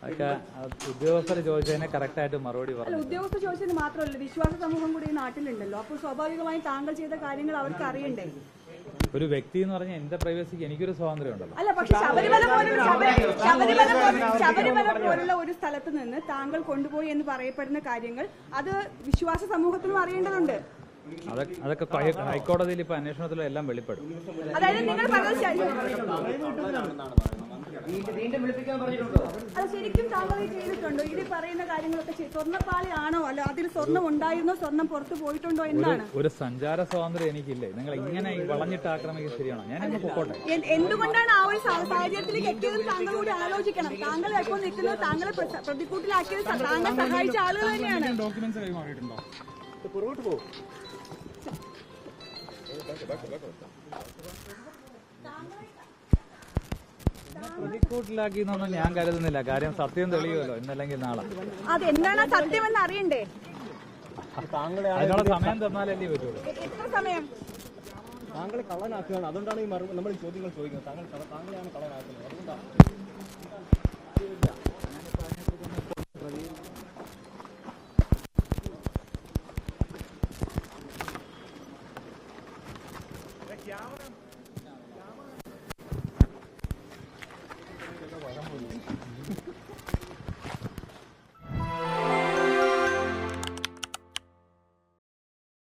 അതൊക്കെ ഉദ്യോഗസ്ഥർ ചോദിച്ചതിനെ കറക്റ്റായിട്ട് മറുപടി പറഞ്ഞു. ഉദ്യോഗസ്ഥർ ചോദിച്ചത് മാത്രമല്ല, വിശ്വാസ സമൂഹം കൂടി ഈ നാട്ടിലുണ്ടല്ലോ. അപ്പോൾ സ്വാഭാവികമായും താങ്കൾ ചെയ്ത കാര്യങ്ങൾ അവർക്ക് അറിയണ്ടേ? ഒരു വ്യക്തി എന്ന് പറഞ്ഞാൽ എന്റെ പ്രൈവസിക്ക് എനിക്കൊരു സ്വാതന്ത്ര്യം ഉണ്ടല്ലോ. അല്ല, പക്ഷെ ശബരിമല പോലുള്ള ഒരു സ്ഥലത്ത് നിന്ന് താങ്കൾ കൊണ്ടുപോയി എന്ന് പറയപ്പെടുന്ന കാര്യങ്ങൾ അത് വിശ്വാസ സമൂഹത്തിനും അറിയേണ്ടതുണ്ട്. അതൊക്കെ ഹൈക്കോടതിയിൽ ഇപ്പൊ അന്വേഷണത്തിലും എല്ലാം വെളിപ്പെടും. അതായത് നിങ്ങൾ പറഞ്ഞത് അത് ശരിക്കും താങ്കൾ ചെയ്തിട്ടുണ്ടോ? ഇത് പറയുന്ന കാര്യങ്ങളൊക്കെ സ്വർണ്ണപ്പാളിയാണോ, അല്ല അതിൽ സ്വർണ്ണം ഉണ്ടായിരുന്നോ, സ്വർണ്ണം പുറത്തു പോയിട്ടുണ്ടോ എന്നാണ്. ഒരു സഞ്ചാര സ്വാതന്ത്ര്യം എനിക്കില്ലേ? നിങ്ങൾ ഇങ്ങനെ വളഞ്ഞിട്ട് ആക്രമിക്കുന്നത് ശരിയാണോ? ഞാൻ ഇന്ന് പൊക്കോട്ടെ. എന്തുകൊണ്ടാണ് ആ ഒരു സാഹചര്യത്തിലേക്ക് എത്തിയത് താങ്കൾ കൂടി ആലോചിക്കണം. താങ്കൾ എപ്പോൾ നിൽക്കുന്നത് താങ്കളെ പ്രതിക്കൂട്ടിലാക്കിയത് താങ്കൾ സഹായിച്ച ആളുകൾ തന്നെയാണ്. ഡോക്യുമെന്റ്സ് കൈമാറിയിട്ടുണ്ടോ? പ്രതിക്കൂട്ടിലാക്കിയെന്നൊന്നും ഞാൻ കരുതുന്നില്ല. കാര്യം സത്യം തെളിയുമല്ലോ ഇന്നല്ലെങ്കിൽ നാളെ. അതെന്താണ് സത്യമെന്ന് അറിയണ്ടേ? അതിനുള്ള സമയം തന്നാലല്ലേ പറ്റുള്ളൂ. എത്ര സമയം? താങ്കളെ കള്ളനാക്കുകയാണ്. അതുകൊണ്ടാണ് ഈ നമ്മൾ ചോദ്യങ്ങൾ ചോദിക്കുന്നത്. താങ്കളെയാണ് കള്ളനാക്കുന്നത്. അതുകൊണ്ടാണ്